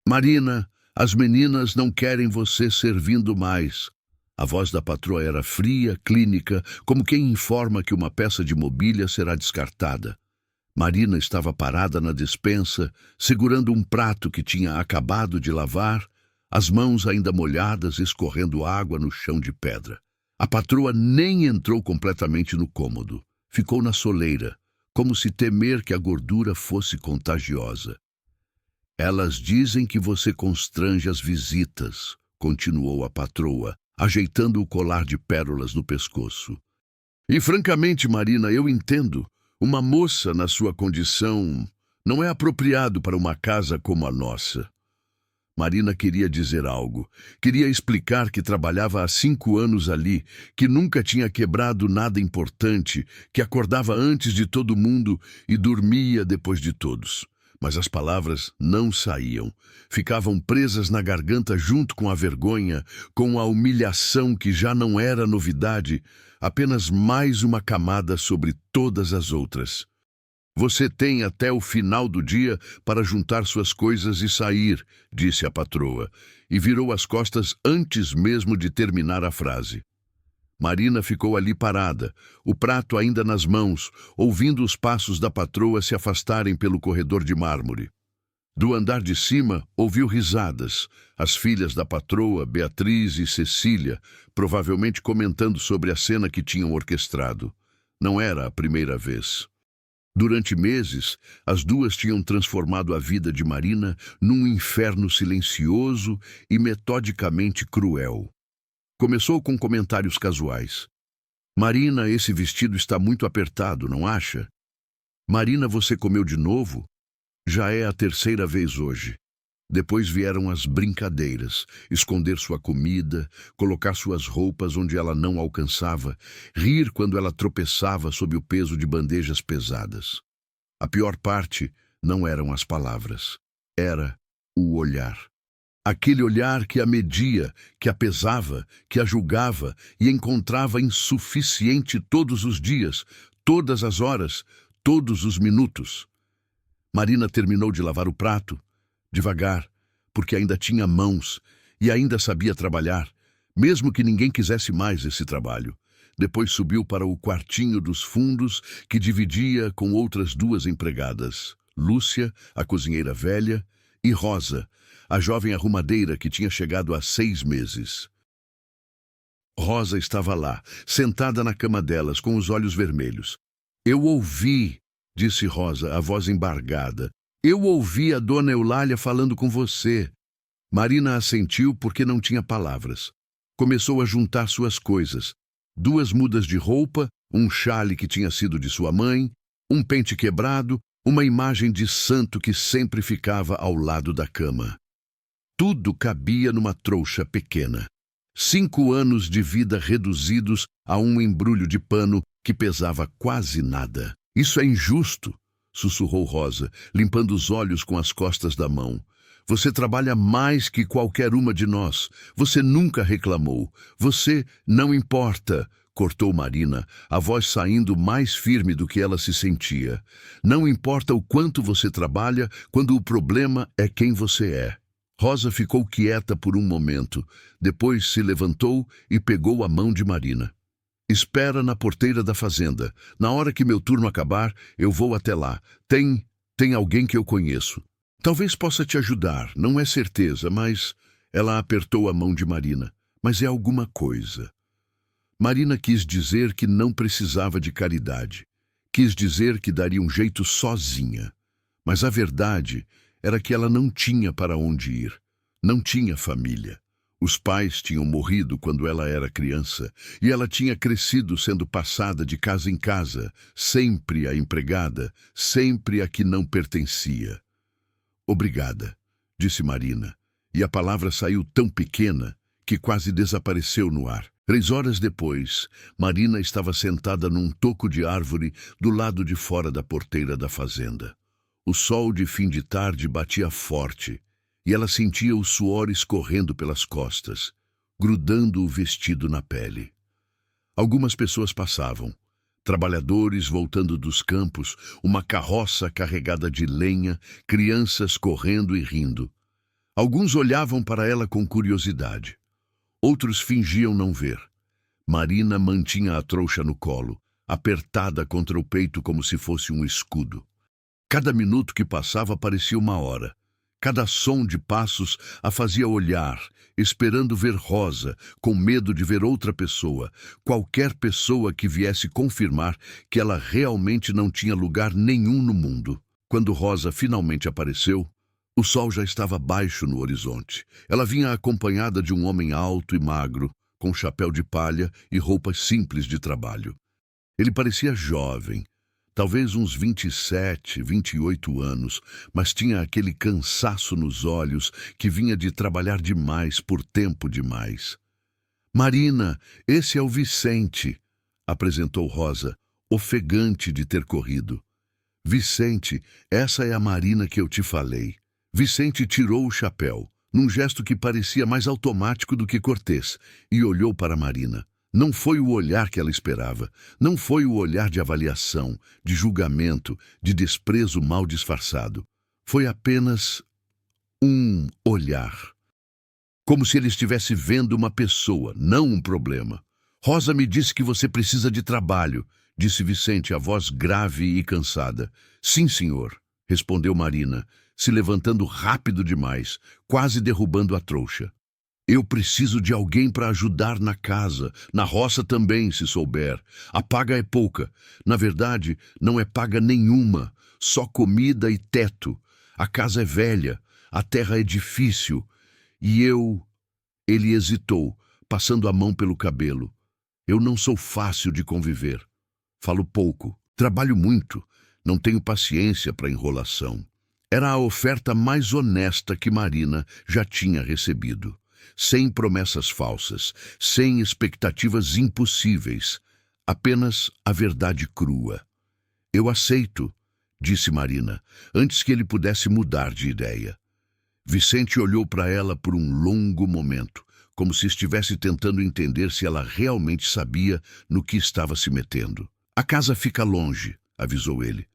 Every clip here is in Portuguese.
Marina, as meninas não querem você servindo mais. A voz da patroa era fria, clínica, como quem informa que uma peça de mobília será descartada. Marina estava parada na despensa, segurando um prato que tinha acabado de lavar, as mãos ainda molhadas, escorrendo água no chão de pedra. A patroa nem entrou completamente no cômodo. Ficou na soleira, como se temer que a gordura fosse contagiosa. Elas dizem que você constrange as visitas, continuou a patroa, ajeitando o colar de pérolas no pescoço. E francamente, Marina, eu entendo. Uma moça na sua condição não é apropriado para uma casa como a nossa. Marina queria dizer algo. Queria explicar que trabalhava há 5 anos ali, que nunca tinha quebrado nada importante, que acordava antes de todo mundo e dormia depois de todos. Mas as palavras não saíam. Ficavam presas na garganta junto com a vergonha, com a humilhação que já não era novidade, apenas mais uma camada sobre todas as outras. Você tem até o final do dia para juntar suas coisas e sair, disse a patroa, e virou as costas antes mesmo de terminar a frase. Marina ficou ali parada, o prato ainda nas mãos, ouvindo os passos da patroa se afastarem pelo corredor de mármore. Do andar de cima, ouviu risadas, as filhas da patroa, Beatriz e Cecília, provavelmente comentando sobre a cena que tinham orquestrado. Não era a primeira vez. Durante meses, as duas tinham transformado a vida de Marina num inferno silencioso e metodicamente cruel. Começou com comentários casuais. Marina, esse vestido está muito apertado, não acha? Marina, você comeu de novo? Já é a 3ª vez hoje. Depois vieram as brincadeiras, esconder sua comida, colocar suas roupas onde ela não alcançava, rir quando ela tropeçava sob o peso de bandejas pesadas. A pior parte não eram as palavras, era o olhar. Aquele olhar que a media, que a pesava, que a julgava e encontrava insuficiente todos os dias, todas as horas, todos os minutos. Marina terminou de lavar o prato, devagar, porque ainda tinha mãos e ainda sabia trabalhar, mesmo que ninguém quisesse mais esse trabalho. Depois subiu para o quartinho dos fundos que dividia com outras 2 empregadas, Lúcia, a cozinheira velha, e Rosa, a jovem arrumadeira que tinha chegado há 6 meses. Rosa estava lá, sentada na cama delas, com os olhos vermelhos. Eu ouvi, disse Rosa, a voz embargada. Eu ouvi a dona Eulália falando com você. Marina assentiu porque não tinha palavras. Começou a juntar suas coisas. 2 mudas de roupa, um chale que tinha sido de sua mãe, um pente quebrado, uma imagem de santo que sempre ficava ao lado da cama. Tudo cabia numa trouxa pequena. 5 anos de vida reduzidos a um embrulho de pano que pesava quase nada. Isso é injusto, sussurrou Rosa, limpando os olhos com as costas da mão. Você trabalha mais que qualquer uma de nós. Você nunca reclamou. Você não importa, cortou Marina, a voz saindo mais firme do que ela se sentia. Não importa o quanto você trabalha quando o problema é quem você é. Rosa ficou quieta por um momento, depois se levantou e pegou a mão de Marina. Espera na porteira da fazenda. Na hora que meu turno acabar, eu vou até lá. Tem alguém que eu conheço. Talvez possa te ajudar, não é certeza, mas... Ela apertou a mão de Marina. Mas é alguma coisa. Marina quis dizer que não precisava de caridade. Quis dizer que daria um jeito sozinha. Mas a verdade era que ela não tinha para onde ir. Não tinha família. Os pais tinham morrido quando ela era criança e ela tinha crescido sendo passada de casa em casa, sempre a empregada, sempre a que não pertencia. Obrigada, disse Marina, e a palavra saiu tão pequena que quase desapareceu no ar. 3 horas depois, Marina estava sentada num toco de árvore do lado de fora da porteira da fazenda. O sol de fim de tarde batia forte e ela sentia o suor escorrendo pelas costas, grudando o vestido na pele. Algumas pessoas passavam, trabalhadores voltando dos campos, uma carroça carregada de lenha, crianças correndo e rindo. Alguns olhavam para ela com curiosidade. Outros fingiam não ver. Marina mantinha a trouxa no colo, apertada contra o peito como se fosse um escudo. Cada minuto que passava parecia uma hora. Cada som de passos a fazia olhar, esperando ver Rosa, com medo de ver outra pessoa, qualquer pessoa que viesse confirmar que ela realmente não tinha lugar nenhum no mundo. Quando Rosa finalmente apareceu, o sol já estava baixo no horizonte. Ela vinha acompanhada de um homem alto e magro, com chapéu de palha e roupas simples de trabalho. Ele parecia jovem, talvez uns 27, 28 anos, mas tinha aquele cansaço nos olhos que vinha de trabalhar demais por tempo demais. "Marina, esse é o Vicente", apresentou Rosa, ofegante de ter corrido. "Vicente, essa é a Marina que eu te falei." Vicente tirou o chapéu, num gesto que parecia mais automático do que cortês, e olhou para Marina. Não foi o olhar que ela esperava. Não foi o olhar de avaliação, de julgamento, de desprezo mal disfarçado. Foi apenas um olhar. Como se ele estivesse vendo uma pessoa, não um problema. "Rosa me disse que você precisa de trabalho", disse Vicente, a voz grave e cansada. "Sim, senhor", respondeu Marina, se levantando rápido demais, quase derrubando a trouxa. "Eu preciso de alguém para ajudar na casa, na roça também, se souber. A paga é pouca. Na verdade, não é paga nenhuma, só comida e teto. A casa é velha, a terra é difícil. E eu..." Ele hesitou, passando a mão pelo cabelo. "Eu não sou fácil de conviver. Falo pouco, trabalho muito, não tenho paciência para enrolação." Era a oferta mais honesta que Marina já tinha recebido. Sem promessas falsas, sem expectativas impossíveis, apenas a verdade crua. "Eu aceito", disse Marina, antes que ele pudesse mudar de ideia. Vicente olhou para ela por um longo momento, como se estivesse tentando entender se ela realmente sabia no que estava se metendo. "A casa fica longe", avisou ele.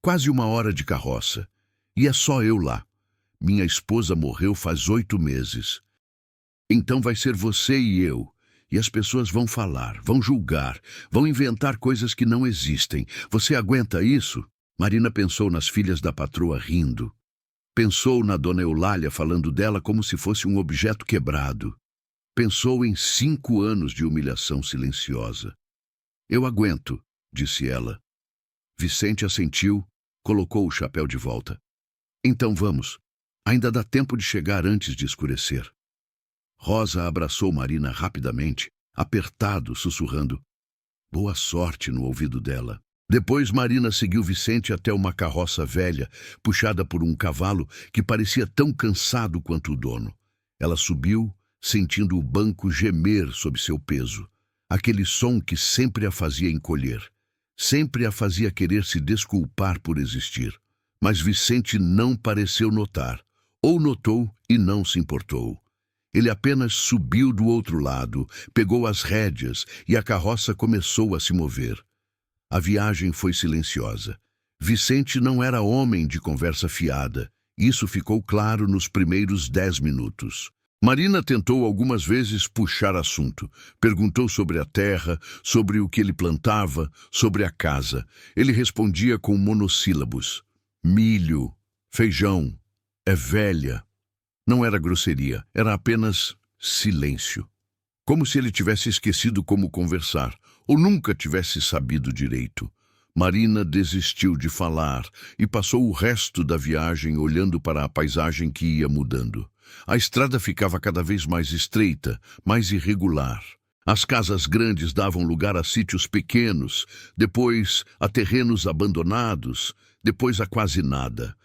"Quase uma hora de carroça. E é só eu lá. Minha esposa morreu faz 8 meses. Então vai ser você e eu. E as pessoas vão falar, vão julgar, vão inventar coisas que não existem. Você aguenta isso?" Marina pensou nas filhas da patroa rindo. Pensou na dona Eulália falando dela como se fosse um objeto quebrado. Pensou em 5 anos de humilhação silenciosa. "Eu aguento", disse ela. Vicente assentiu, colocou o chapéu de volta. "Então vamos. Ainda dá tempo de chegar antes de escurecer." Rosa abraçou Marina rapidamente, apertado, sussurrando "boa sorte" no ouvido dela. Depois Marina seguiu Vicente até uma carroça velha, puxada por um cavalo que parecia tão cansado quanto o dono. Ela subiu, sentindo o banco gemer sob seu peso. Aquele som que sempre a fazia encolher, sempre a fazia querer se desculpar por existir. Mas Vicente não pareceu notar, ou notou e não se importou. Ele apenas subiu do outro lado, pegou as rédeas e a carroça começou a se mover. A viagem foi silenciosa. Vicente não era homem de conversa fiada. Isso ficou claro nos primeiros 10 minutos. Marina tentou algumas vezes puxar assunto. Perguntou sobre a terra, sobre o que ele plantava, sobre a casa. Ele respondia com monossílabos. "Milho, feijão, é velha." Não era grosseria, era apenas silêncio. Como se ele tivesse esquecido como conversar, ou nunca tivesse sabido direito. Marina desistiu de falar e passou o resto da viagem olhando para a paisagem que ia mudando. A estrada ficava cada vez mais estreita, mais irregular. As casas grandes davam lugar a sítios pequenos, depois a terrenos abandonados, depois a quase nada.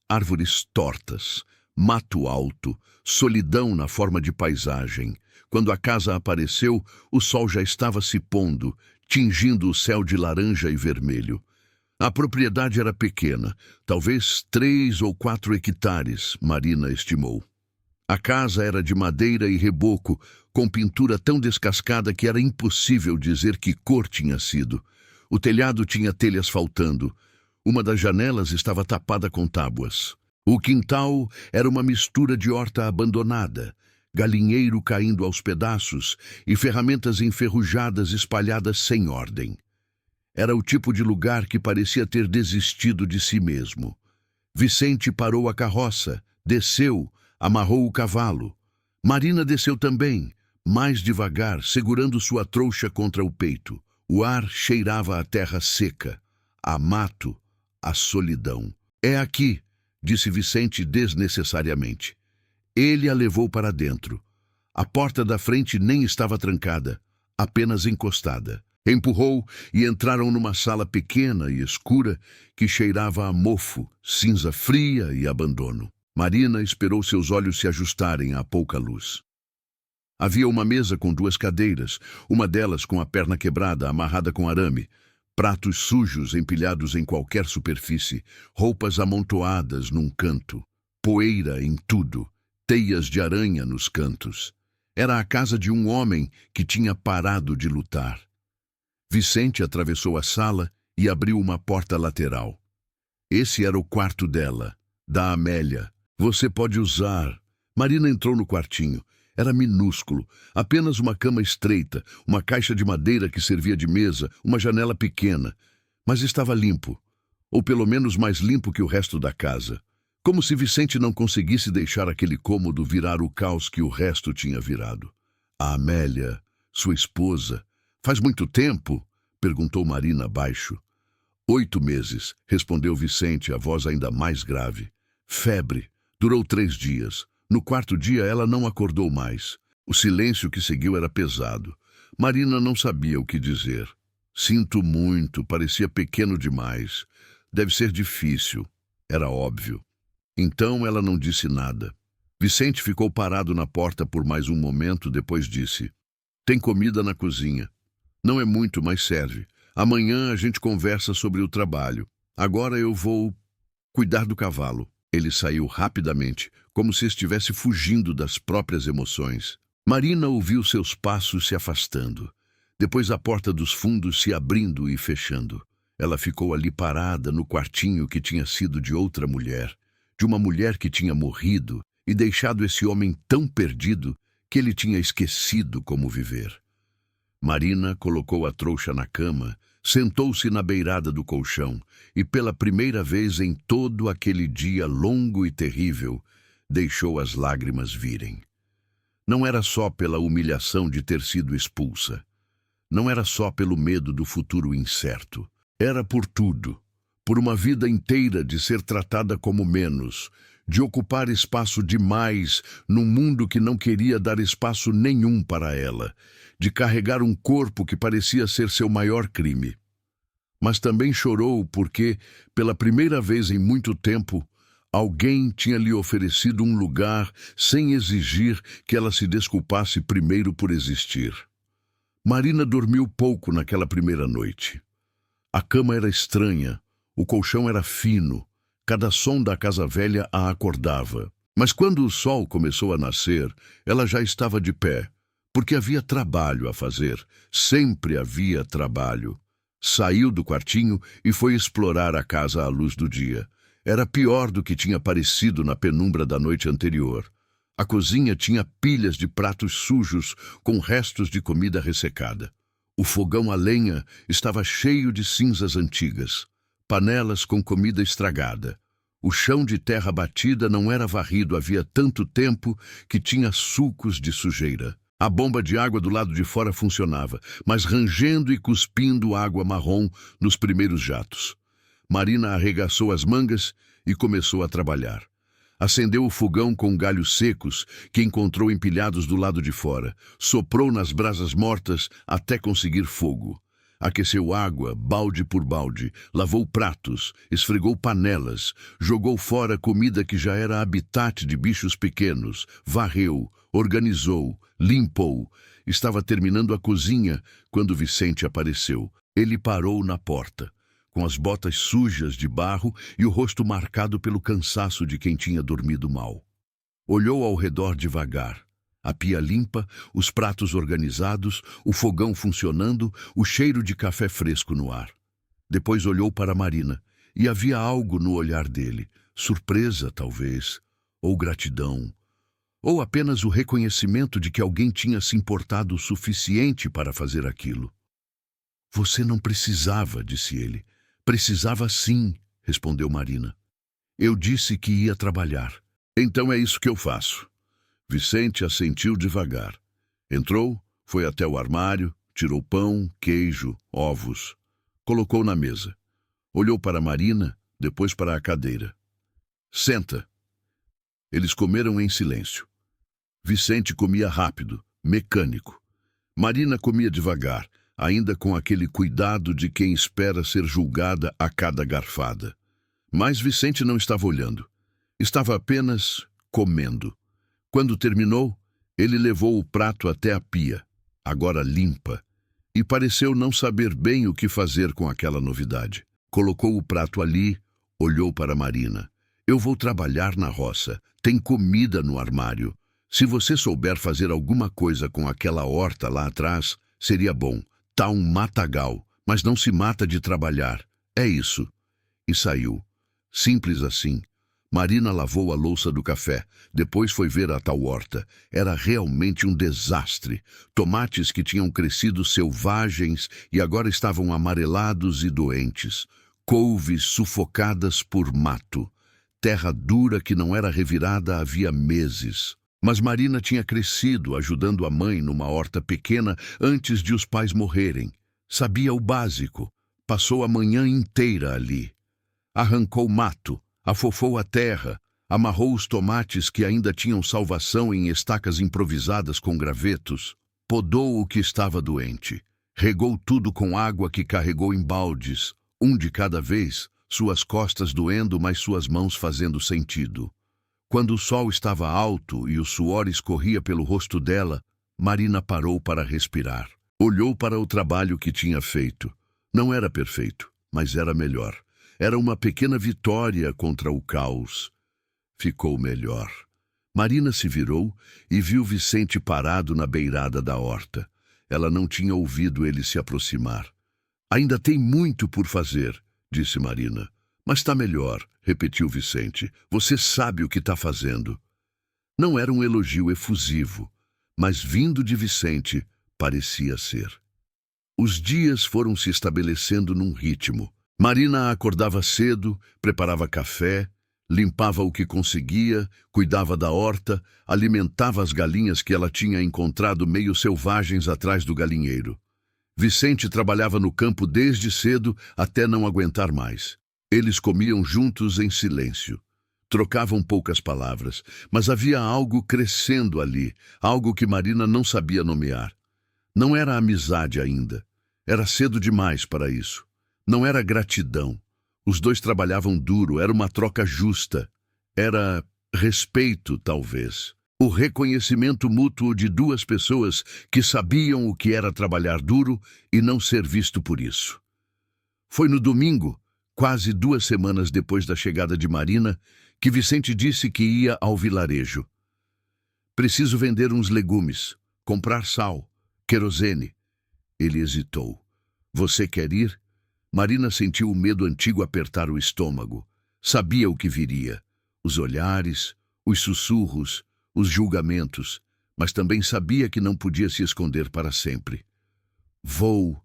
Árvores tortas, mato alto, solidão na forma de paisagem. Quando a casa apareceu, o sol já estava se pondo, tingindo o céu de laranja e vermelho. A propriedade era pequena, talvez 3 ou 4 hectares, Marina estimou. A casa era de madeira e reboco, com pintura tão descascada que era impossível dizer que cor tinha sido. O telhado tinha telhas faltando. Uma das janelas estava tapada com tábuas. O quintal era uma mistura de horta abandonada, galinheiro caindo aos pedaços e ferramentas enferrujadas espalhadas sem ordem. Era o tipo de lugar que parecia ter desistido de si mesmo. Vicente parou a carroça, desceu, amarrou o cavalo. Marina desceu também, mais devagar, segurando sua trouxa contra o peito. O ar cheirava a terra seca, a mato, a solidão. "É aqui", disse Vicente desnecessariamente. Ele a levou para dentro. A porta da frente nem estava trancada, apenas encostada. Empurrou e entraram numa sala pequena e escura que cheirava a mofo, cinza fria e abandono. Marina esperou seus olhos se ajustarem à pouca luz. Havia uma mesa com 2 cadeiras, uma delas com a perna quebrada, amarrada com arame, pratos sujos empilhados em qualquer superfície, roupas amontoadas num canto, poeira em tudo, teias de aranha nos cantos. Era a casa de um homem que tinha parado de lutar. Vicente atravessou a sala e abriu uma porta lateral. Esse era o quarto dela, da Amélia. "Você pode usar." Marina entrou no quartinho. Era minúsculo, apenas uma cama estreita, uma caixa de madeira que servia de mesa, uma janela pequena. Mas estava limpo, ou pelo menos mais limpo que o resto da casa. Como se Vicente não conseguisse deixar aquele cômodo virar o caos que o resto tinha virado. "A Amélia, sua esposa, faz muito tempo?" perguntou Marina baixo. 8 meses, respondeu Vicente, a voz ainda mais grave. "Febre. Durou 3 dias. No 4º dia ela não acordou mais. O silêncio que seguiu era pesado. Marina não sabia o que dizer. "Sinto muito, parecia pequeno demais. Deve ser difícil." Era óbvio. Então ela não disse nada. Vicente ficou parado na porta por mais um momento, depois disse: "Tem comida na cozinha. Não é muito, mas serve. Amanhã a gente conversa sobre o trabalho. Agora eu vou cuidar do cavalo." Ele saiu rapidamente, como se estivesse fugindo das próprias emoções. Marina ouviu seus passos se afastando. Depois a porta dos fundos se abrindo e fechando. Ela ficou ali parada no quartinho que tinha sido de outra mulher, de uma mulher que tinha morrido e deixado esse homem tão perdido que ele tinha esquecido como viver. Marina colocou a trouxa na cama, sentou-se na beirada do colchão e, pela primeira vez em todo aquele dia longo e terrível, deixou as lágrimas virem. Não era só pela humilhação de ter sido expulsa. Não era só pelo medo do futuro incerto. Era por tudo. Por uma vida inteira de ser tratada como menos, de ocupar espaço demais num mundo que não queria dar espaço nenhum para ela, de carregar um corpo que parecia ser seu maior crime. Mas também chorou porque, pela primeira vez em muito tempo, alguém tinha lhe oferecido um lugar sem exigir que ela se desculpasse primeiro por existir. Marina dormiu pouco naquela primeira noite. A cama era estranha, o colchão era fino, cada som da casa velha a acordava. Mas quando o sol começou a nascer, ela já estava de pé, porque havia trabalho a fazer, sempre havia trabalho. Saiu do quartinho e foi explorar a casa à luz do dia. Era pior do que tinha parecido na penumbra da noite anterior. A cozinha tinha pilhas de pratos sujos com restos de comida ressecada. O fogão a lenha estava cheio de cinzas antigas, panelas com comida estragada. O chão de terra batida não era varrido havia tanto tempo que tinha sulcos de sujeira. A bomba de água do lado de fora funcionava, mas rangendo e cuspindo água marrom nos primeiros jatos. Marina arregaçou as mangas e começou a trabalhar. Acendeu o fogão com galhos secos que encontrou empilhados do lado de fora. Soprou nas brasas mortas até conseguir fogo. Aqueceu água, balde por balde, lavou pratos, esfregou panelas, jogou fora comida que já era habitat de bichos pequenos, varreu, organizou, limpou. Estava terminando a cozinha quando Vicente apareceu. Ele parou na porta, com as botas sujas de barro e o rosto marcado pelo cansaço de quem tinha dormido mal. Olhou ao redor devagar. A pia limpa, os pratos organizados, o fogão funcionando, o cheiro de café fresco no ar. Depois olhou para Marina, e havia algo no olhar dele, Surpresa, talvez, ou gratidão, ou apenas o reconhecimento de que alguém tinha se importado o suficiente para fazer aquilo. Você não precisava, disse ele. Precisava sim, respondeu Marina. Eu disse que ia trabalhar. Então é isso que eu faço. Vicente assentiu devagar. Entrou, foi até o armário, tirou pão, queijo, ovos. Colocou na mesa. Olhou para Marina, depois para a cadeira. Senta. Eles comeram em silêncio. Vicente comia rápido, mecânico. Marina comia devagar, ainda com aquele cuidado de quem espera ser julgada a cada garfada. Mas Vicente não estava olhando. Estava apenas comendo. Quando terminou, ele levou o prato até a pia, agora limpa, e pareceu não saber bem o que fazer com aquela novidade. Colocou o prato ali, olhou para Marina. Eu vou trabalhar na roça. Tem comida no armário. Se você souber fazer alguma coisa com aquela horta lá atrás, seria bom. Tá um matagal, mas não se mata de trabalhar. É isso. E saiu. Simples assim. Marina lavou a louça do café. Depois foi ver a tal horta. Era realmente um desastre. Tomates que tinham crescido selvagens e agora estavam amarelados e doentes. Couves sufocadas por mato. Terra dura que não era revirada havia meses. Mas Marina tinha crescido ajudando a mãe numa horta pequena antes de os pais morrerem. Sabia o básico. Passou a manhã inteira ali. Arrancou mato, afofou a terra, amarrou os tomates que ainda tinham salvação em estacas improvisadas com gravetos, podou o que estava doente, regou tudo com água que carregou em baldes, um de cada vez, suas costas doendo, mas suas mãos fazendo sentido. Quando o sol estava alto e o suor escorria pelo rosto dela, Marina parou para respirar. Olhou para o trabalho que tinha feito. Não era perfeito, mas era melhor. Era uma pequena vitória contra o caos. Ficou melhor. Marina se virou e viu Vicente parado na beirada da horta. Ela não tinha ouvido ele se aproximar. Ainda tem muito por fazer, disse Marina. Mas está melhor, repetiu Vicente. Você sabe o que está fazendo. Não era um elogio efusivo, mas vindo de Vicente, parecia ser. Os dias foram se estabelecendo num ritmo. Marina acordava cedo, preparava café, limpava o que conseguia, cuidava da horta, alimentava as galinhas que ela tinha encontrado meio selvagens atrás do galinheiro. Vicente trabalhava no campo desde cedo até não aguentar mais. Eles comiam juntos em silêncio. Trocavam poucas palavras, mas havia algo crescendo ali, algo que Marina não sabia nomear. Não era amizade ainda. Era cedo demais para isso. Não era gratidão. Os dois trabalhavam duro, era uma troca justa. Era respeito, talvez. O reconhecimento mútuo de duas pessoas que sabiam o que era trabalhar duro e não ser visto por isso. Foi no domingo, quase 2 semanas depois da chegada de Marina, que Vicente disse que ia ao vilarejo. Preciso vender uns legumes, comprar sal, querosene. Ele hesitou. Você quer ir? Marina sentiu o medo antigo apertar o estômago. Sabia o que viria. Os olhares, os sussurros, os julgamentos, mas também sabia que não podia se esconder para sempre. Vou,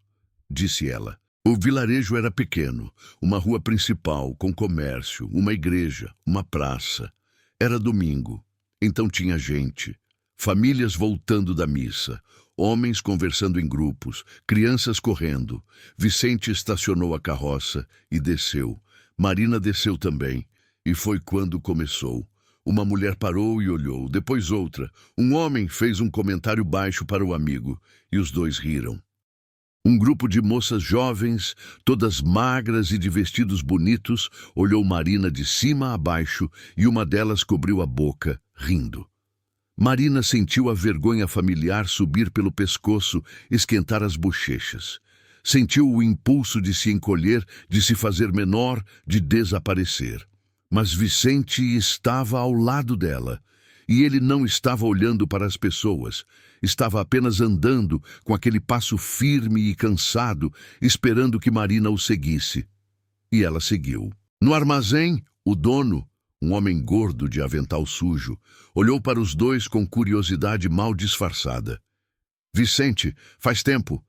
disse ela. O vilarejo era pequeno, uma rua principal, com comércio, uma igreja, uma praça. Era domingo, então tinha gente. Famílias voltando da missa, homens conversando em grupos, crianças correndo. Vicente estacionou a carroça e desceu. Marina desceu também, e foi quando começou. Uma mulher parou e olhou, depois outra. Um homem fez um comentário baixo para o amigo, e os dois riram. Um grupo de moças jovens, todas magras e de vestidos bonitos, olhou Marina de cima a baixo e uma delas cobriu a boca, rindo. Marina sentiu a vergonha familiar subir pelo pescoço, esquentar as bochechas. Sentiu o impulso de se encolher, de se fazer menor, de desaparecer. Mas Vicente estava ao lado dela. E ele não estava olhando para as pessoas. Estava apenas andando, com aquele passo firme e cansado, esperando que Marina o seguisse. E ela seguiu. No armazém, o dono, um homem gordo de avental sujo, olhou para os dois com curiosidade mal disfarçada. Vicente, faz tempo.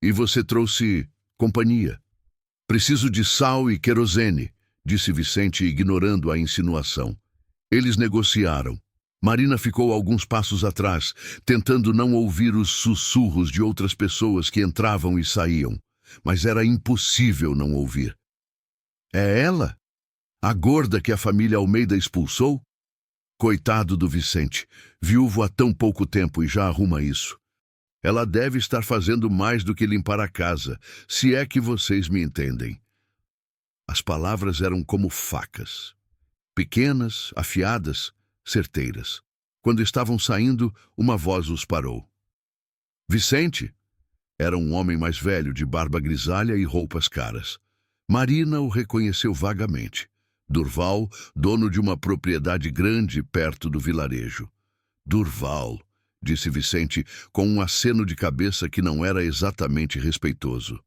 E você trouxe companhia. Preciso de sal e querosene, disse Vicente, ignorando a insinuação. Eles negociaram. Marina ficou alguns passos atrás, tentando não ouvir os sussurros de outras pessoas que entravam e saíam. Mas era impossível não ouvir. É ela? A gorda que a família Almeida expulsou? Coitado do Vicente, viúvo há tão pouco tempo e já arruma isso. Ela deve estar fazendo mais do que limpar a casa, se é que vocês me entendem. As palavras eram como facas. Pequenas, afiadas, certeiras. Quando estavam saindo, uma voz os parou. Vicente! Era um homem mais velho, de barba grisalha e roupas caras. Marina o reconheceu vagamente. Durval, dono de uma propriedade grande perto do vilarejo. Durval, disse Vicente, com um aceno de cabeça que não era exatamente respeitoso.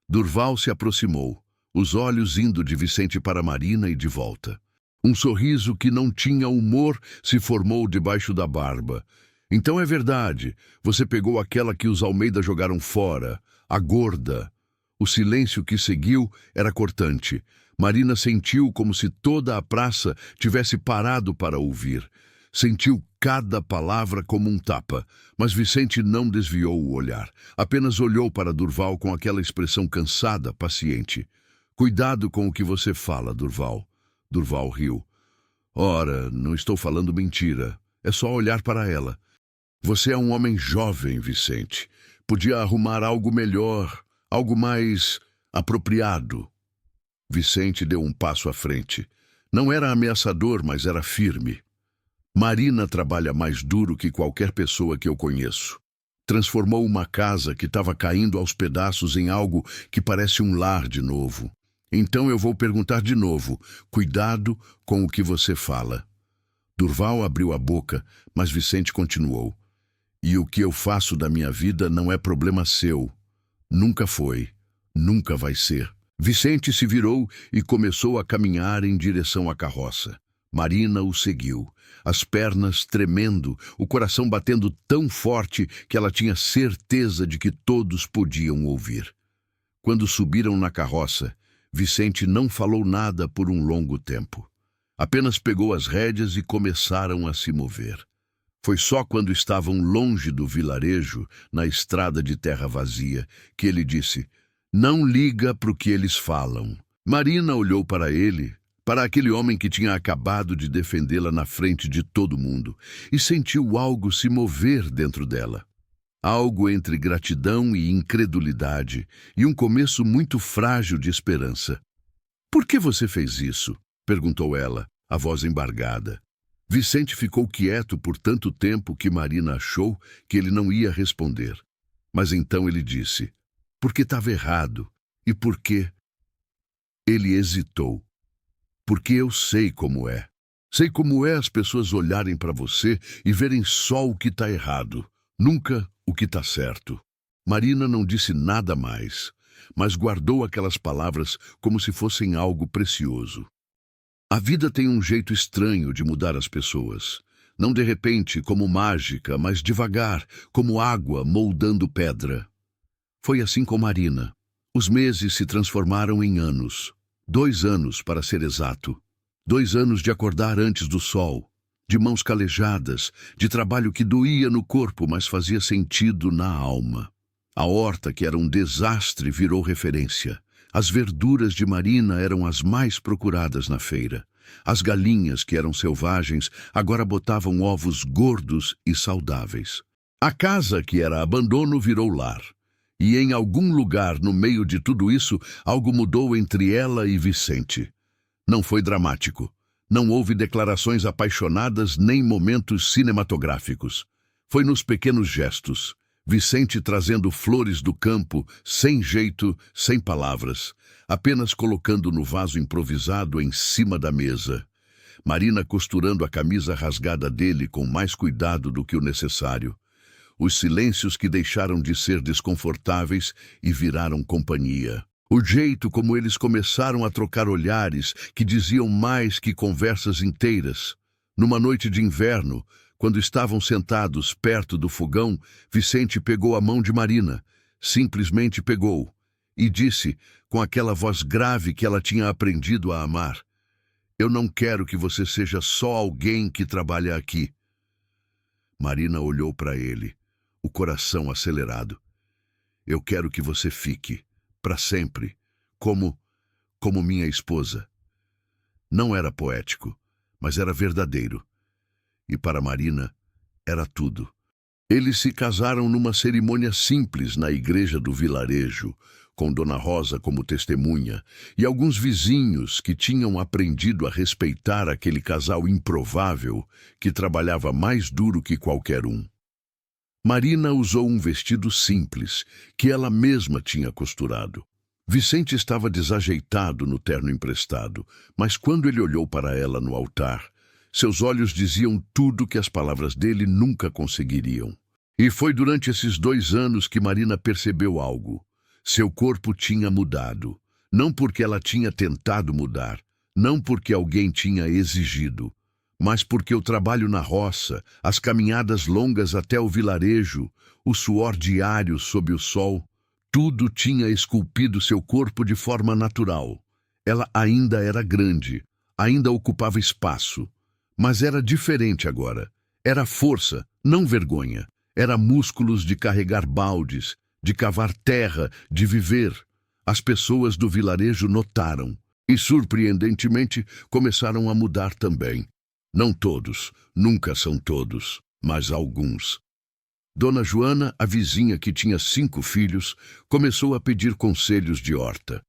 Durval se aproximou, os olhos indo de Vicente para Marina e de volta. Um sorriso que não tinha humor se formou debaixo da barba. Então é verdade, você pegou aquela que os Almeida jogaram fora, a gorda. O silêncio que seguiu era cortante. Marina sentiu como se toda a praça tivesse parado para ouvir. Sentiu cada palavra como um tapa, mas Vicente não desviou o olhar. Apenas olhou para Durval com aquela expressão cansada, paciente. Cuidado com o que você fala, Durval. Durval riu. Ora, não estou falando mentira. É só olhar para ela. Você é um homem jovem, Vicente. Podia arrumar algo melhor, algo mais apropriado. Vicente deu um passo à frente. Não era ameaçador, mas era firme. Marina trabalha mais duro que qualquer pessoa que eu conheço. Transformou uma casa que estava caindo aos pedaços em algo que parece um lar de novo. Então eu vou perguntar de novo. Cuidado com o que você fala. Durval abriu a boca, mas Vicente continuou. E o que eu faço da minha vida não é problema seu. Nunca foi. Nunca vai ser. Vicente se virou e começou a caminhar em direção à carroça. Marina o seguiu, as pernas tremendo, o coração batendo tão forte que ela tinha certeza de que todos podiam ouvir. Quando subiram na carroça, Vicente não falou nada por um longo tempo. Apenas pegou as rédeas e começaram a se mover. Foi só quando estavam longe do vilarejo, na estrada de terra vazia, que ele disse: "Não liga para o que eles falam." Marina olhou para ele, para aquele homem que tinha acabado de defendê-la na frente de todo mundo, e sentiu algo se mover dentro dela. Algo entre gratidão e incredulidade, e um começo muito frágil de esperança. "Por que você fez isso?" perguntou ela, a voz embargada. Vicente ficou quieto por tanto tempo que Marina achou que ele não ia responder. Mas então ele disse: "Porque estava errado. E por quê?" Ele hesitou. "Porque eu sei como é. Sei como é as pessoas olharem para você e verem só o que está errado, nunca o que está certo." Marina não disse nada mais, mas guardou aquelas palavras como se fossem algo precioso. A vida tem um jeito estranho de mudar as pessoas. Não de repente, como mágica, mas devagar, como água moldando pedra. Foi assim com Marina. Os meses se transformaram em anos. 2 anos, para ser exato. 2 anos de acordar antes do sol, de mãos calejadas, de trabalho que doía no corpo, mas fazia sentido na alma. A horta, que era um desastre, virou referência. As verduras de Marina eram as mais procuradas na feira. As galinhas, que eram selvagens, agora botavam ovos gordos e saudáveis. A casa, que era abandono, virou lar. E em algum lugar, no meio de tudo isso, algo mudou entre ela e Vicente. Não foi dramático. Não houve declarações apaixonadas nem momentos cinematográficos. Foi nos pequenos gestos. Vicente trazendo flores do campo, sem jeito, sem palavras, apenas colocando no vaso improvisado em cima da mesa. Marina costurando a camisa rasgada dele com mais cuidado do que o necessário. Os silêncios que deixaram de ser desconfortáveis e viraram companhia. O jeito como eles começaram a trocar olhares que diziam mais que conversas inteiras. Numa noite de inverno, quando estavam sentados perto do fogão, Vicente pegou a mão de Marina, simplesmente pegou, e disse, com aquela voz grave que ela tinha aprendido a amar: "Eu não quero que você seja só alguém que trabalha aqui." Marina olhou para ele, o coração acelerado. "Eu quero que você fique, para sempre, como minha esposa." Não era poético, mas era verdadeiro. E para Marina, era tudo. Eles se casaram numa cerimônia simples na igreja do vilarejo, com Dona Rosa como testemunha, e alguns vizinhos que tinham aprendido a respeitar aquele casal improvável que trabalhava mais duro que qualquer um. Marina usou um vestido simples, que ela mesma tinha costurado. Vicente estava desajeitado no terno emprestado, mas quando ele olhou para ela no altar, seus olhos diziam tudo que as palavras dele nunca conseguiriam. E foi durante esses 2 anos que Marina percebeu algo. Seu corpo tinha mudado, não porque ela tinha tentado mudar, não porque alguém tinha exigido, mas porque o trabalho na roça, as caminhadas longas até o vilarejo, o suor diário sob o sol, tudo tinha esculpido seu corpo de forma natural. Ela ainda era grande, ainda ocupava espaço, mas era diferente agora. Era força, não vergonha. Era músculos de carregar baldes, de cavar terra, de viver. As pessoas do vilarejo notaram e, surpreendentemente, começaram a mudar também. Não todos, nunca são todos, mas alguns. Dona Joana, a vizinha que tinha 5 filhos, começou a pedir conselhos de horta.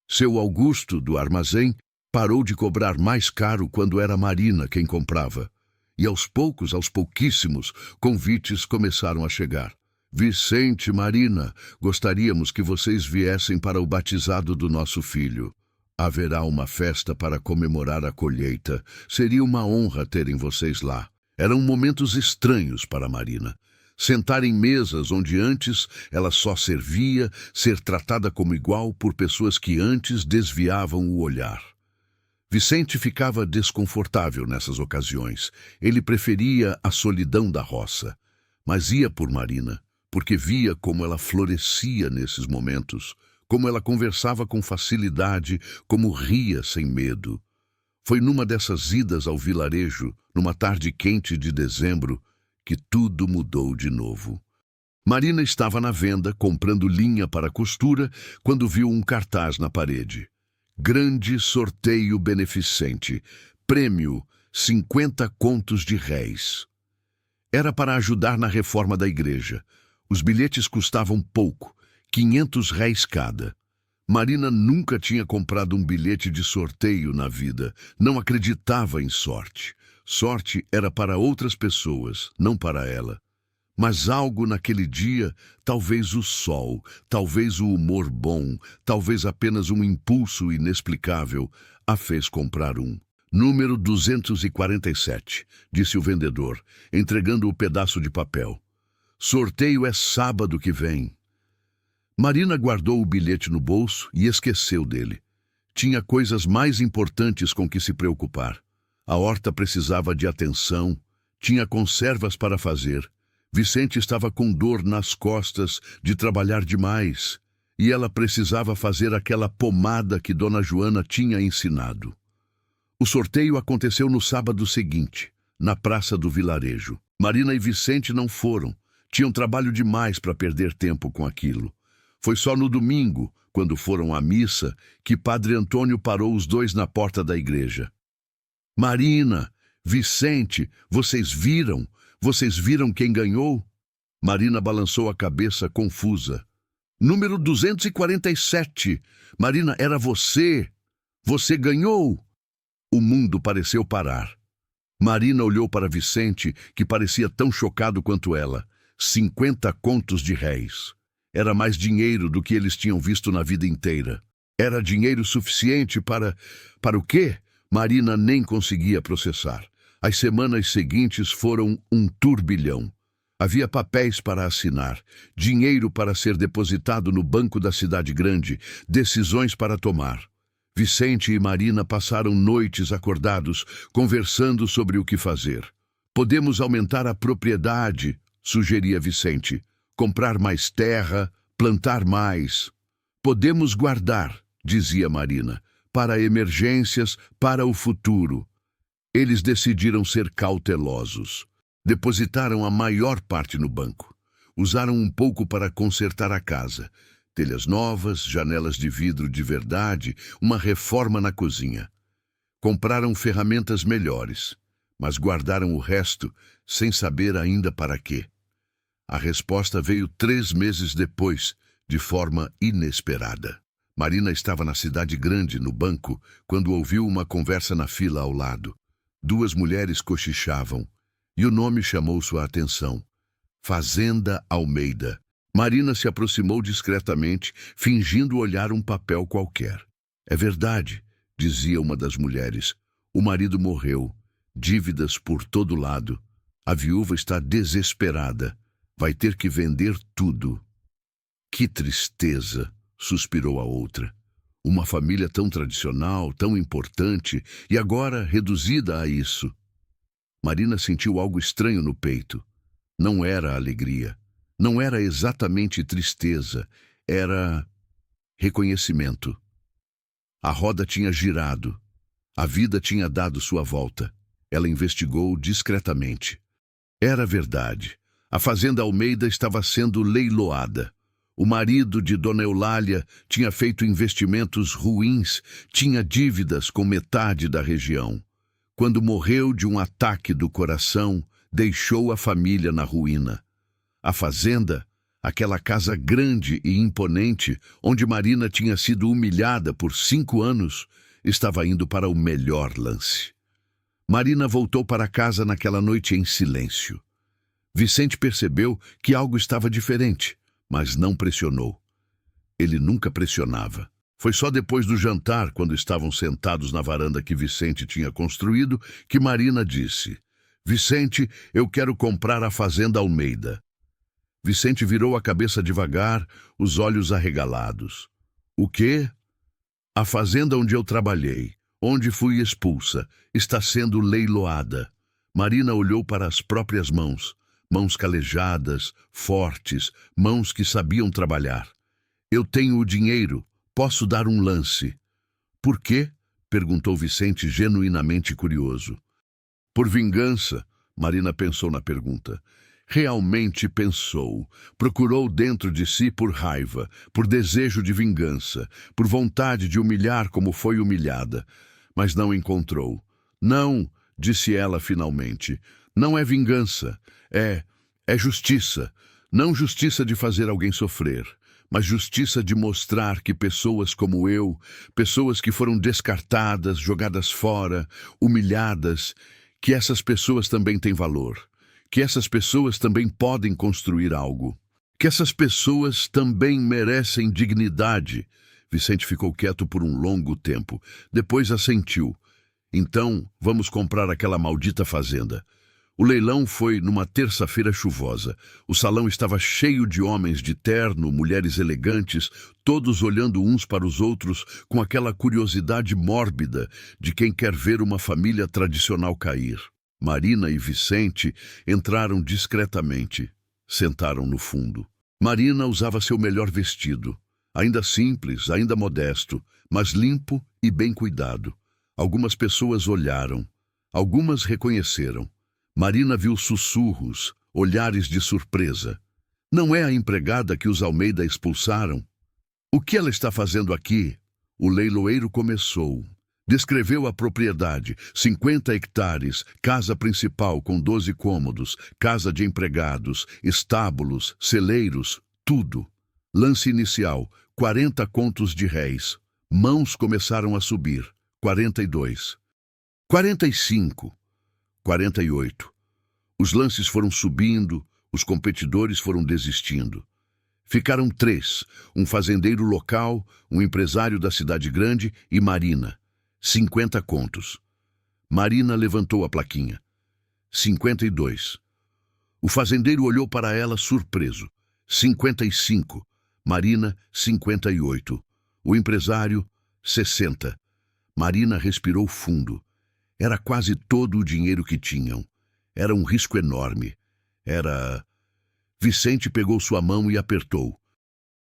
Seu Augusto, do armazém, parou de cobrar mais caro quando era Marina quem comprava. E aos pouquíssimos, convites começaram a chegar. "Vicente, Marina, gostaríamos que vocês viessem para o batizado do nosso filho. Haverá uma festa para comemorar a colheita. Seria uma honra terem vocês lá." Eram momentos estranhos para Marina. Sentar em mesas onde antes ela só servia, ser tratada como igual por pessoas que antes desviavam o olhar. Vicente ficava desconfortável nessas ocasiões. Ele preferia a solidão da roça, mas ia por Marina, porque via como ela florescia nesses momentos, como ela conversava com facilidade, como ria sem medo. Foi numa dessas idas ao vilarejo, numa tarde quente de dezembro, que tudo mudou de novo. Marina estava na venda, comprando linha para costura, quando viu um cartaz na parede. "Grande sorteio beneficente. Prêmio, 50 contos de réis." Era para ajudar na reforma da igreja. Os bilhetes custavam pouco, 500 réis cada. Marina nunca tinha comprado um bilhete de sorteio na vida. Não acreditava em sorte. Sorte era para outras pessoas, não para ela. Mas algo naquele dia, talvez o sol, talvez o humor bom, talvez apenas um impulso inexplicável, a fez comprar um. "Número 247, disse o vendedor, entregando o pedaço de papel. "Sorteio é sábado que vem." Marina guardou o bilhete no bolso e esqueceu dele. Tinha coisas mais importantes com que se preocupar. A horta precisava de atenção, tinha conservas para fazer. Vicente estava com dor nas costas de trabalhar demais, e ela precisava fazer aquela pomada que Dona Joana tinha ensinado. O sorteio aconteceu no sábado seguinte, na praça do vilarejo. Marina e Vicente não foram, tinham trabalho demais para perder tempo com aquilo. Foi só no domingo, quando foram à missa, que Padre Antônio parou os dois na porta da igreja. "Marina, Vicente, vocês viram? Vocês viram quem ganhou?" Marina balançou a cabeça confusa. "Número 247. Marina, era você. Você ganhou." O mundo pareceu parar. Marina olhou para Vicente, que parecia tão chocado quanto ela. 50 contos de réis. Era mais dinheiro do que eles tinham visto na vida inteira. Era dinheiro suficiente para o quê? Marina nem conseguia processar. As semanas seguintes foram um turbilhão. Havia papéis para assinar, dinheiro para ser depositado no banco da cidade grande, decisões para tomar. Vicente e Marina passaram noites acordados, conversando sobre o que fazer. Podemos aumentar a propriedade, sugeria Vicente. Comprar mais terra, plantar mais. Podemos guardar, dizia Marina, para emergências, para o futuro. Eles decidiram ser cautelosos. Depositaram a maior parte no banco. Usaram um pouco para consertar a casa. Telhas novas, janelas de vidro de verdade, uma reforma na cozinha. Compraram ferramentas melhores, mas guardaram o resto sem saber ainda para quê. A resposta veio 3 meses depois, de forma inesperada. Marina estava na cidade grande, no banco, quando ouviu uma conversa na fila ao lado. 2 mulheres cochichavam, e o nome chamou sua atenção. Fazenda Almeida. Marina se aproximou discretamente, fingindo olhar um papel qualquer. É verdade, dizia uma das mulheres. O marido morreu. Dívidas por todo lado. A viúva está desesperada. Vai ter que vender tudo. Que tristeza, suspirou a outra. Uma família tão tradicional, tão importante, e agora reduzida a isso. Marina sentiu algo estranho no peito. Não era alegria. Não era exatamente tristeza. Era reconhecimento. A roda tinha girado. A vida tinha dado sua volta. Ela investigou discretamente. Era verdade. A fazenda Almeida estava sendo leiloada. O marido de Dona Eulália tinha feito investimentos ruins, tinha dívidas com metade da região. Quando morreu de um ataque do coração, deixou a família na ruína. A fazenda, aquela casa grande e imponente, onde Marina tinha sido humilhada por 5 anos, estava indo para o melhor lance. Marina voltou para casa naquela noite em silêncio. Vicente percebeu que algo estava diferente, mas não pressionou. Ele nunca pressionava. Foi só depois do jantar, quando estavam sentados na varanda que Vicente tinha construído, que Marina disse: Vicente, eu quero comprar a fazenda Almeida. Vicente virou a cabeça devagar, os olhos arregalados. O quê? A fazenda onde eu trabalhei, onde fui expulsa, está sendo leiloada. Marina olhou para as próprias mãos. Mãos calejadas, fortes, mãos que sabiam trabalhar. Eu tenho o dinheiro, posso dar um lance. Por quê? Perguntou Vicente, genuinamente curioso. Por vingança, Marina pensou na pergunta. Realmente pensou. Procurou dentro de si por raiva, por desejo de vingança, por vontade de humilhar como foi humilhada. Mas não encontrou. Não, disse ela finalmente. Não é vingança. É justiça. Não justiça de fazer alguém sofrer, mas justiça de mostrar que pessoas como eu, pessoas que foram descartadas, jogadas fora, humilhadas, que essas pessoas também têm valor, que essas pessoas também podem construir algo, que essas pessoas também merecem dignidade. Vicente ficou quieto por um longo tempo, depois assentiu. Então, vamos comprar aquela maldita fazenda. O leilão foi numa terça-feira chuvosa. O salão estava cheio de homens de terno, mulheres elegantes, todos olhando uns para os outros com aquela curiosidade mórbida de quem quer ver uma família tradicional cair. Marina e Vicente entraram discretamente. Sentaram no fundo. Marina usava seu melhor vestido. Ainda simples, ainda modesto, mas limpo e bem cuidado. Algumas pessoas olharam. Algumas reconheceram. Marina viu sussurros, olhares de surpresa. Não é a empregada que os Almeida expulsaram? O que ela está fazendo aqui? O leiloeiro começou. Descreveu a propriedade, 50 hectares, casa principal com 12 cômodos, casa de empregados, estábulos, celeiros, tudo. Lance inicial, 40 contos de réis. Mãos começaram a subir, 42. 45. 48. Os lances foram subindo, os competidores foram desistindo. Ficaram 3, um fazendeiro local, um empresário da cidade grande e Marina. 50 contos. Marina levantou a plaquinha. 52. O fazendeiro olhou para ela surpreso. 55. Marina, 58. O empresário, 60. Marina respirou fundo. Era quase todo o dinheiro que tinham. Era um risco enorme. Vicente pegou sua mão e apertou.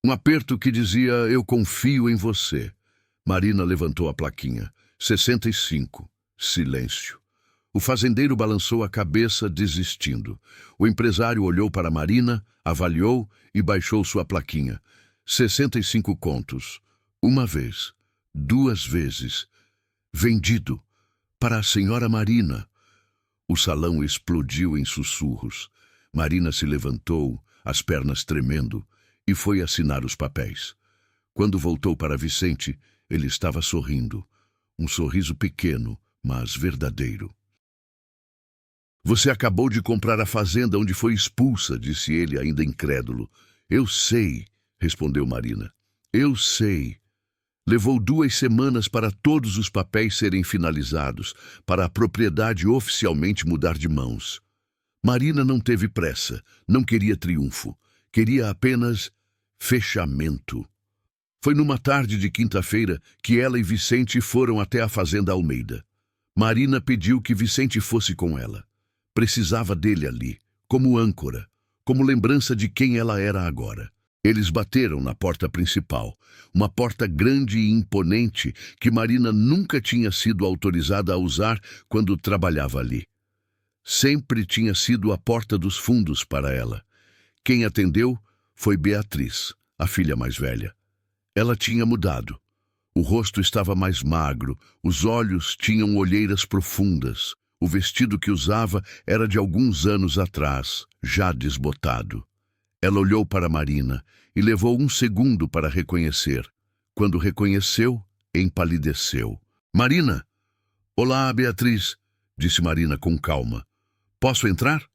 Um aperto que dizia, eu confio em você. Marina levantou a plaquinha. 65. Silêncio. O fazendeiro balançou a cabeça, desistindo. O empresário olhou para Marina, avaliou e baixou sua plaquinha. 65 contos. Uma vez. 2 vezes. Vendido. Para a senhora Marina. O salão explodiu em sussurros. Marina se levantou, as pernas tremendo, e foi assinar os papéis. Quando voltou para Vicente, ele estava sorrindo. Um sorriso pequeno, mas verdadeiro. Você acabou de comprar a fazenda onde foi expulsa, disse ele, ainda incrédulo. Eu sei, respondeu Marina. Eu sei. Levou 2 semanas para todos os papéis serem finalizados, para a propriedade oficialmente mudar de mãos. Marina não teve pressa, não queria triunfo, queria apenas fechamento. Foi numa tarde de quinta-feira que ela e Vicente foram até a fazenda Almeida. Marina pediu que Vicente fosse com ela. Precisava dele ali, como âncora, como lembrança de quem ela era agora. Eles bateram na porta principal, uma porta grande e imponente que Marina nunca tinha sido autorizada a usar quando trabalhava ali. Sempre tinha sido a porta dos fundos para ela. Quem atendeu foi Beatriz, a filha mais velha. Ela tinha mudado. O rosto estava mais magro, os olhos tinham olheiras profundas. O vestido que usava era de alguns anos atrás, já desbotado. Ela olhou para Marina e levou 1 segundo para reconhecer. Quando reconheceu, empalideceu. Marina! Olá, Beatriz, disse Marina com calma. Posso entrar?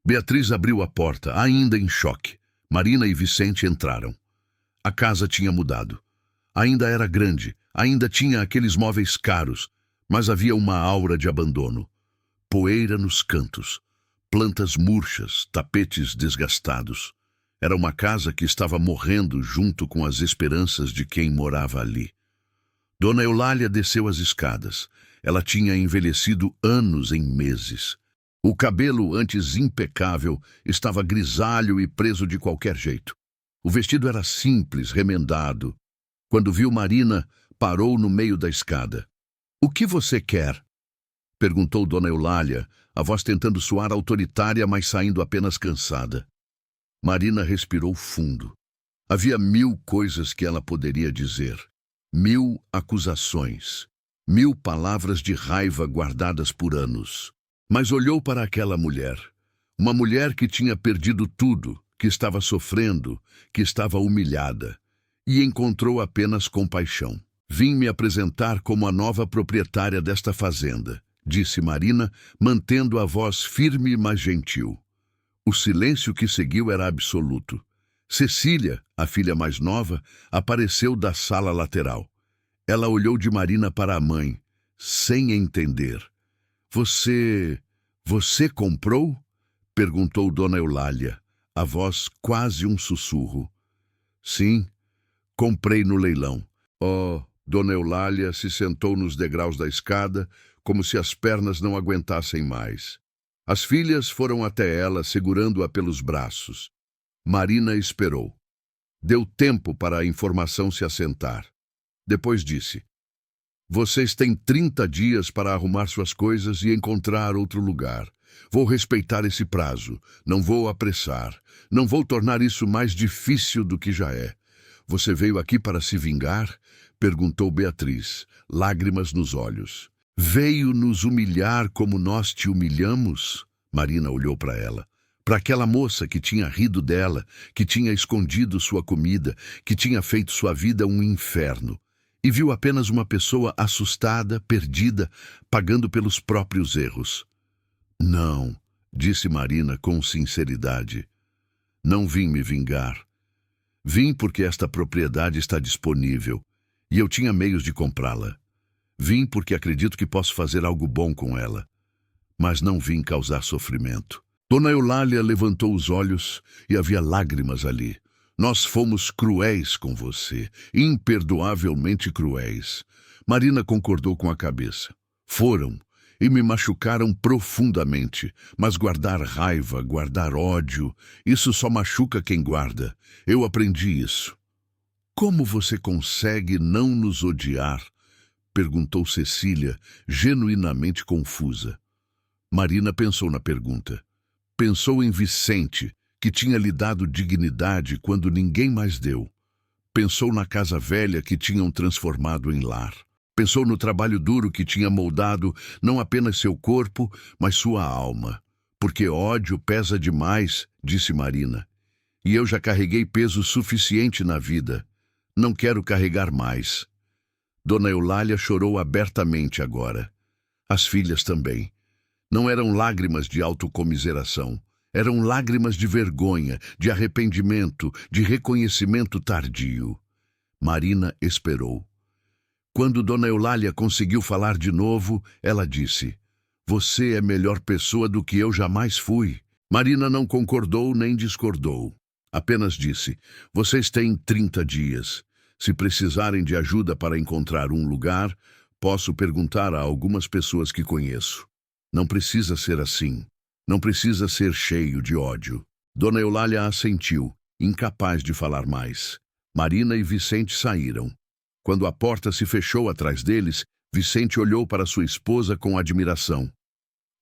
Beatriz abriu a porta, ainda em choque. Marina e Vicente entraram. A casa tinha mudado. Ainda era grande, ainda tinha aqueles móveis caros, mas havia uma aura de abandono. Poeira nos cantos, plantas murchas, tapetes desgastados. Era uma casa que estava morrendo junto com as esperanças de quem morava ali. Dona Eulália desceu as escadas. Ela tinha envelhecido anos em meses. O cabelo, antes impecável, estava grisalho e preso de qualquer jeito. O vestido era simples, remendado. Quando viu Marina, parou no meio da escada. O que você quer? Perguntou Dona Eulália, a voz tentando soar autoritária, mas saindo apenas cansada. Marina respirou fundo. Havia 1000 coisas que ela poderia dizer. 1000 acusações. 1000 palavras de raiva guardadas por anos. Mas olhou para aquela mulher. Uma mulher que tinha perdido tudo, que estava sofrendo, que estava humilhada. E encontrou apenas compaixão. Vim me apresentar como a nova proprietária desta fazenda, disse Marina, mantendo a voz firme, mas gentil. O silêncio que seguiu era absoluto. Cecília, a filha mais nova, apareceu da sala lateral. Ela olhou de Marina para a mãe, sem entender. Você comprou? Perguntou Dona Eulália, a voz quase um sussurro. Sim, comprei no leilão. Oh, Dona Eulália se sentou nos degraus da escada, como se as pernas não aguentassem mais. As filhas foram até ela, segurando-a pelos braços. Marina esperou. Deu tempo para a informação se assentar. Depois disse: Vocês têm 30 dias para arrumar suas coisas e encontrar outro lugar. Vou respeitar esse prazo. Não vou apressar. Não vou tornar isso mais difícil do que já é. Você veio aqui para se vingar? Perguntou Beatriz, lágrimas nos olhos. Veio nos humilhar como nós te humilhamos? Marina olhou para ela. Para aquela moça que tinha rido dela, que tinha escondido sua comida, que tinha feito sua vida um inferno. E viu apenas uma pessoa assustada, perdida, pagando pelos próprios erros. Não, disse Marina com sinceridade. Não vim me vingar. Vim porque esta propriedade está disponível e eu tinha meios de comprá-la. Vim porque acredito que posso fazer algo bom com ela. Mas não vim causar sofrimento. Dona Eulália levantou os olhos e havia lágrimas ali. Nós fomos cruéis com você, imperdoavelmente cruéis. Marina concordou com a cabeça. Foram, e me machucaram profundamente, mas guardar raiva, guardar ódio, isso só machuca quem guarda. Eu aprendi isso. Como você consegue não nos odiar? Perguntou Cecília, genuinamente confusa. Marina pensou na pergunta. Pensou em Vicente, que tinha lhe dado dignidade quando ninguém mais deu. Pensou na casa velha que tinham transformado em lar. Pensou no trabalho duro que tinha moldado não apenas seu corpo, mas sua alma. Porque ódio pesa demais, disse Marina. E eu já carreguei peso suficiente na vida. Não quero carregar mais. Dona Eulália chorou abertamente agora. As filhas também. Não eram lágrimas de autocomiseração. Eram lágrimas de vergonha, de arrependimento, de reconhecimento tardio. Marina esperou. Quando Dona Eulália conseguiu falar de novo, ela disse: Você é melhor pessoa do que eu jamais fui. Marina não concordou nem discordou. Apenas disse: Vocês têm 30 dias. Se precisarem de ajuda para encontrar um lugar, posso perguntar a algumas pessoas que conheço. Não precisa ser assim. Não precisa ser cheio de ódio. Dona Eulália assentiu, incapaz de falar mais. Marina e Vicente saíram. Quando a porta se fechou atrás deles, Vicente olhou para sua esposa com admiração.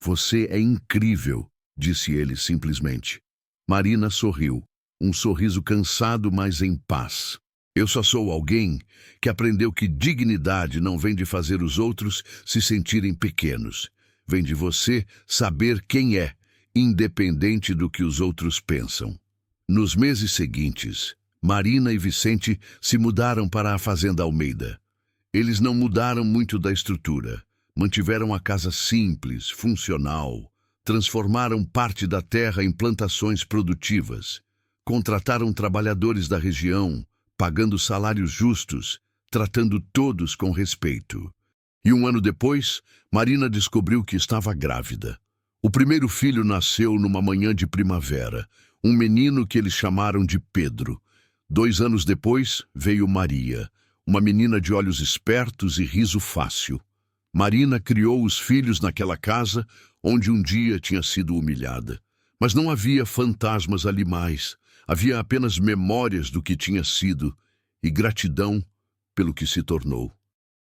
Você é incrível, disse ele simplesmente. Marina sorriu, um sorriso cansado, mas em paz. Eu só sou alguém que aprendeu que dignidade não vem de fazer os outros se sentirem pequenos. Vem de você saber quem é, independente do que os outros pensam. Nos meses seguintes, Marina e Vicente se mudaram para a Fazenda Almeida. Eles não mudaram muito da estrutura. Mantiveram a casa simples, funcional. Transformaram parte da terra em plantações produtivas. Contrataram trabalhadores da região, pagando salários justos, tratando todos com respeito. E um ano depois, Marina descobriu que estava grávida. O primeiro filho nasceu numa manhã de primavera, um menino que eles chamaram de Pedro. 2 anos depois, veio Maria, uma menina de olhos espertos e riso fácil. Marina criou os filhos naquela casa onde um dia tinha sido humilhada. Mas não havia fantasmas ali mais. Havia apenas memórias do que tinha sido e gratidão pelo que se tornou.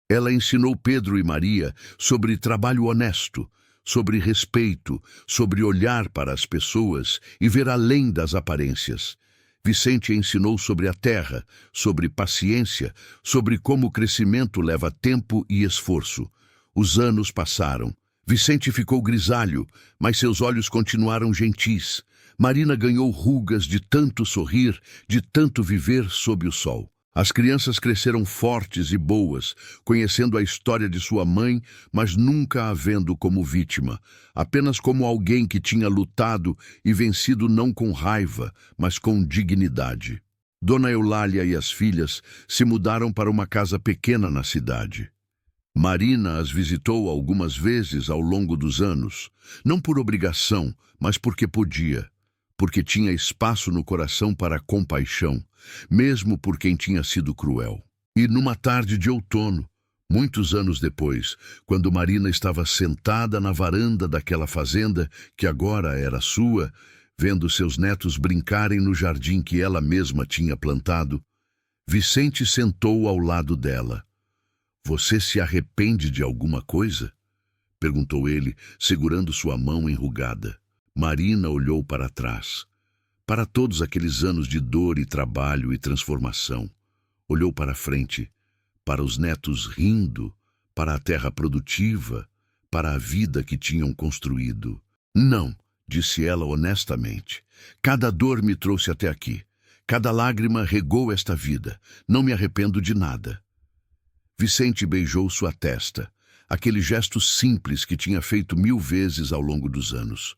Ela ensinou Pedro e Maria sobre trabalho honesto, sobre respeito, sobre olhar para as pessoas e ver além das aparências. Vicente ensinou sobre a terra, sobre paciência, sobre como o crescimento leva tempo e esforço. Os anos passaram. Vicente ficou grisalho, mas seus olhos continuaram gentis. Marina ganhou rugas de tanto sorrir, de tanto viver sob o sol. As crianças cresceram fortes e boas, conhecendo a história de sua mãe, mas nunca a vendo como vítima, apenas como alguém que tinha lutado e vencido não com raiva, mas com dignidade. Dona Eulália e as filhas se mudaram para uma casa pequena na cidade. Marina as visitou algumas vezes ao longo dos anos, não por obrigação, mas porque podia. Porque tinha espaço no coração para compaixão, mesmo por quem tinha sido cruel. E numa tarde de outono, muitos anos depois, quando Marina estava sentada na varanda daquela fazenda, que agora era sua, vendo seus netos brincarem no jardim que ela mesma tinha plantado, Vicente sentou ao lado dela. Você se arrepende de alguma coisa? Perguntou ele, segurando sua mão enrugada. Marina olhou para trás, para todos aqueles anos de dor e trabalho e transformação. Olhou para frente, para os netos rindo, para a terra produtiva, para a vida que tinham construído. Não, disse ela honestamente. Cada dor me trouxe até aqui. Cada lágrima regou esta vida. Não me arrependo de nada. Vicente beijou sua testa, aquele gesto simples que tinha feito 1000 vezes ao longo dos anos.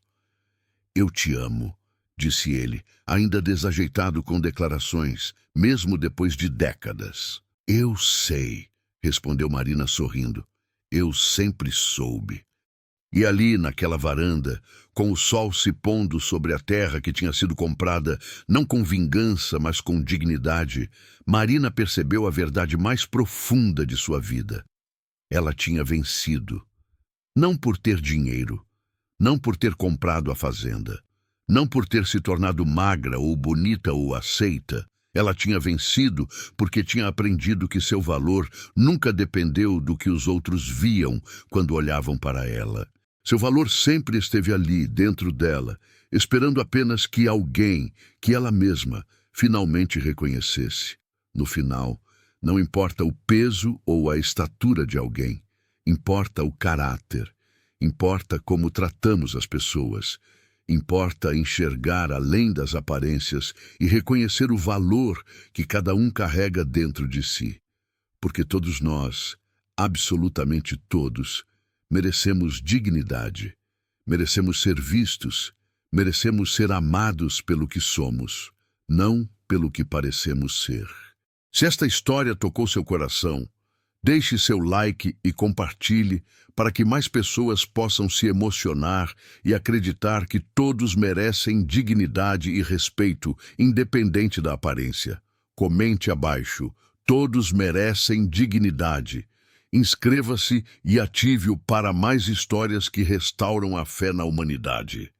Eu te amo, disse ele, ainda desajeitado com declarações, mesmo depois de décadas. Eu sei, respondeu Marina sorrindo. Eu sempre soube. E ali, naquela varanda, com o sol se pondo sobre a terra que tinha sido comprada não com vingança, mas com dignidade, Marina percebeu a verdade mais profunda de sua vida. Ela tinha vencido. Não por ter dinheiro, não por ter comprado a fazenda, não por ter se tornado magra ou bonita ou aceita. Ela tinha vencido porque tinha aprendido que seu valor nunca dependeu do que os outros viam quando olhavam para ela. Seu valor sempre esteve ali, dentro dela, esperando apenas que alguém, que ela mesma, finalmente reconhecesse. No final, não importa o peso ou a estatura de alguém, importa o caráter, importa como tratamos as pessoas, importa enxergar além das aparências e reconhecer o valor que cada um carrega dentro de si. Porque todos nós, absolutamente todos, merecemos dignidade, merecemos ser vistos, merecemos ser amados pelo que somos, não pelo que parecemos ser. Se esta história tocou seu coração, deixe seu like e compartilhe para que mais pessoas possam se emocionar e acreditar que todos merecem dignidade e respeito, independente da aparência. Comente abaixo: todos merecem dignidade. Inscreva-se e ative-o para mais histórias que restauram a fé na humanidade.